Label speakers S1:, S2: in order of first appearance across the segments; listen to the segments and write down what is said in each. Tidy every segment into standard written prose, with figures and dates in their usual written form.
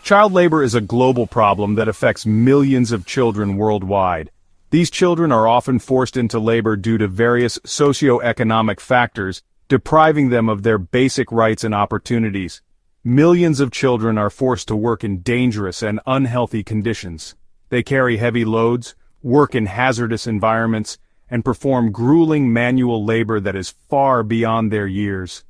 S1: Child labor is a global problem that affects millions of children worldwide. These children are often forced into labor due to various socio-economic factors, depriving them of their basic rights and opportunities. Millions of children are forced to work in dangerous and unhealthy conditions. They carry heavy loads, work in hazardous environments, and perform grueling manual labor that is far beyond their years.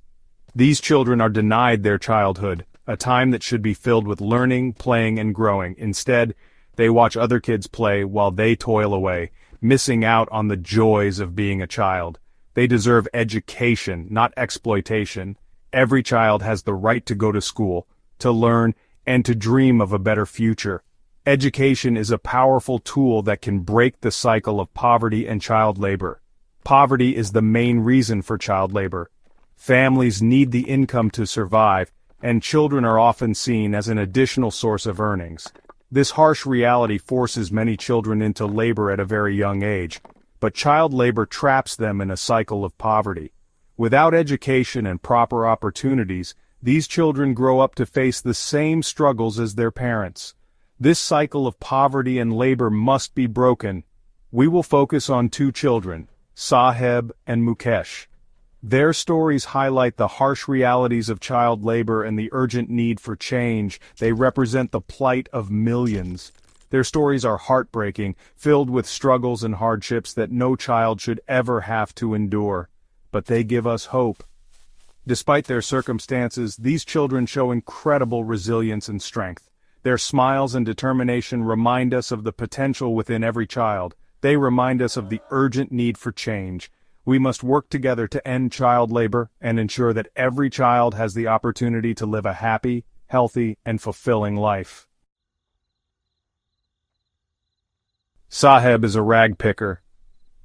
S1: These children are denied their childhood, a time that should be filled with learning, playing, and growing. Instead, they watch other kids play while they toil away, missing out on the joys of being a child. They deserve education, not exploitation. Every child has the right to go to school, to learn, and to dream of a better future. Education is a powerful tool that can break the cycle of poverty and child labor. Poverty is the main reason for child labor. Families need the income to survive, and children are often seen as an additional source of earnings. This harsh reality forces many children into labor at a very young age, but child labor traps them in a cycle of poverty. Without education and proper opportunities, these children grow up to face the same struggles as their parents. This cycle of poverty and labor must be broken. We will focus on two children, Saheb and Mukesh. Their stories highlight the harsh realities of child labor and the urgent need for change. They represent the plight of millions. Their stories are heartbreaking, filled with struggles and hardships that no child should ever have to endure. But they give us hope. Despite their circumstances, these children show incredible resilience and strength. Their smiles and determination remind us of the potential within every child. They remind us of the urgent need for change. We must work together to end child labor and ensure that every child has the opportunity to live a happy, healthy, and fulfilling life. Saheb is a rag picker.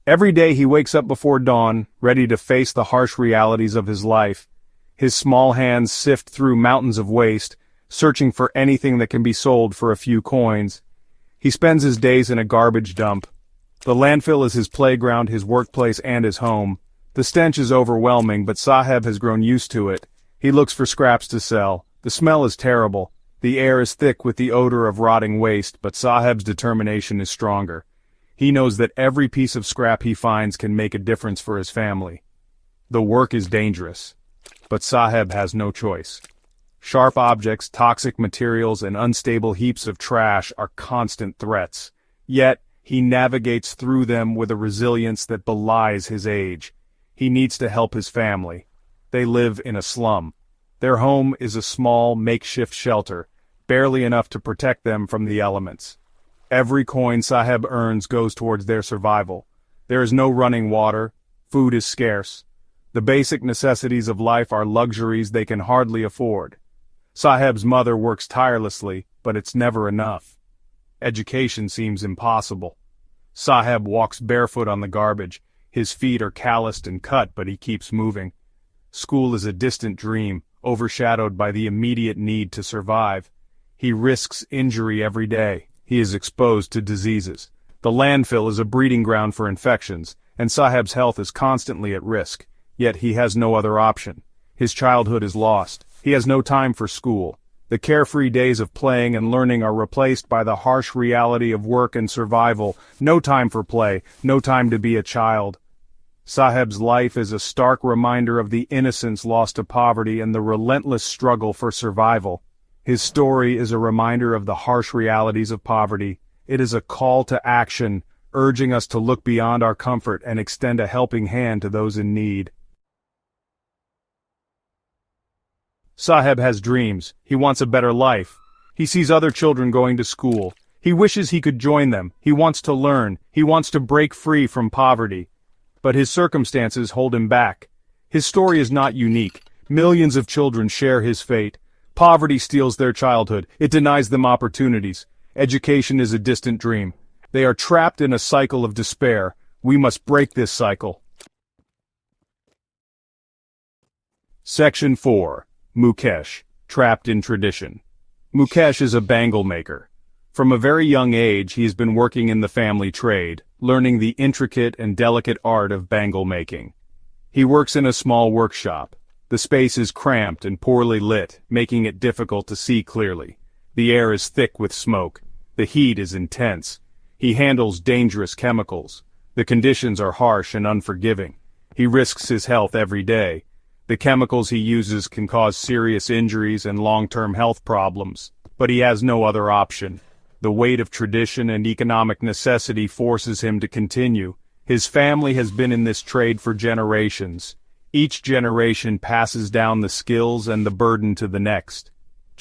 S1: Every day he wakes up before dawn, ready to face the harsh realities of his life. His small hands sift through mountains of waste, searching for anything that can be sold for a few coins. He spends his days in a garbage dump. The landfill is his playground, his workplace, and his home. The stench is overwhelming, but Saheb has grown used to it. He looks for scraps to sell. The smell is terrible. The air is thick with the odor of rotting waste, but Saheb's determination is stronger. He knows that every piece of scrap he finds can make a difference for his family. The work is dangerous, but Saheb has no choice. Sharp objects, toxic materials, and unstable heaps of trash are constant threats. Yet, he navigates through them with a resilience that belies his age. He needs to help his family. They live in a slum. Their home is a small, makeshift shelter, barely enough to protect them from the elements. Every coin Saheb earns goes towards their survival. There is no running water. Food is scarce. The basic necessities of life are luxuries they can hardly afford. Saheb's mother works tirelessly, but it's never enough. Education seems impossible. Saheb walks barefoot on the garbage. His feet are calloused and cut, but he keeps moving. School is a distant dream, overshadowed by the immediate need to survive. He risks injury every day. He is exposed to diseases. The landfill is a breeding ground for infections, and Saheb's health is constantly at risk. Yet he has no other option. His childhood is lost. He has no time for school. The carefree days of playing and learning are replaced by the harsh reality of work and survival. No time for play, no time to be a child. Saheb's life is a stark reminder of the innocence lost to poverty and the relentless struggle for survival. His story is a reminder of the harsh realities of poverty. It is a call to action, urging us to look beyond our comfort and extend a helping hand to those in need. Saheb has dreams. He wants a better life. He sees other children going to school. He wishes he could join them. He wants to learn. He wants to break free from poverty. But his circumstances hold him back. His story is not unique. Millions of children share his fate. Poverty steals their childhood. It denies them opportunities. Education is a distant dream. They are trapped in a cycle of despair. We must break this cycle. Section 4. Mukesh, trapped in tradition. Mukesh is a bangle maker. From a very young age he has been working in the family trade, learning the intricate and delicate art of bangle making. He works in a small workshop. The space is cramped and poorly lit, making it difficult to see clearly. The air is thick with smoke. The heat is intense. He handles dangerous chemicals. The conditions are harsh and unforgiving. He risks his health every day. The chemicals he uses can cause serious injuries and long-term health problems, but he has no other option. The weight of tradition and economic necessity forces him to continue. His family has been in this trade for generations. Each generation passes down the skills and the burden to the next.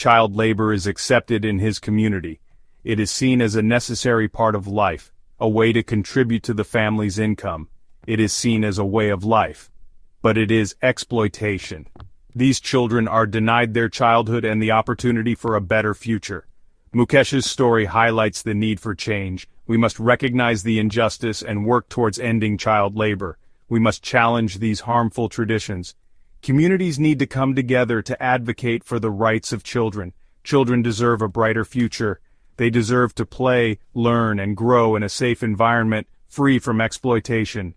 S1: Child labor is accepted in his community. It is seen as a necessary part of life, a way to contribute to the family's income. It is seen as a way of life. But it is exploitation. These children are denied their childhood and the opportunity for a better future. Mukesh's story highlights the need for change. We must recognize the injustice and work towards ending child labor. We must challenge these harmful traditions. Communities need to come together to advocate for the rights of children. Children deserve a brighter future. They deserve to play, learn, and grow in a safe environment, free from exploitation.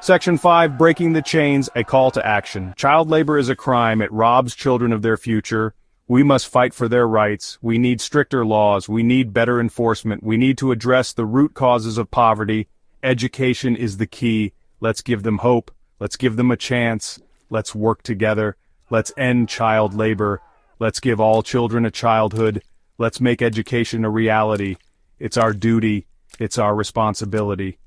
S1: Section 5, Breaking the Chains, a call to action. Child labor is a crime. It robs children of their future. We must fight for their rights. We need stricter laws. We need better enforcement. We need to address the root causes of poverty. Education is the key. Let's give them hope. Let's give them a chance. Let's work together. Let's end child labor. Let's give all children a childhood. Let's make education a reality. It's our duty. It's our responsibility.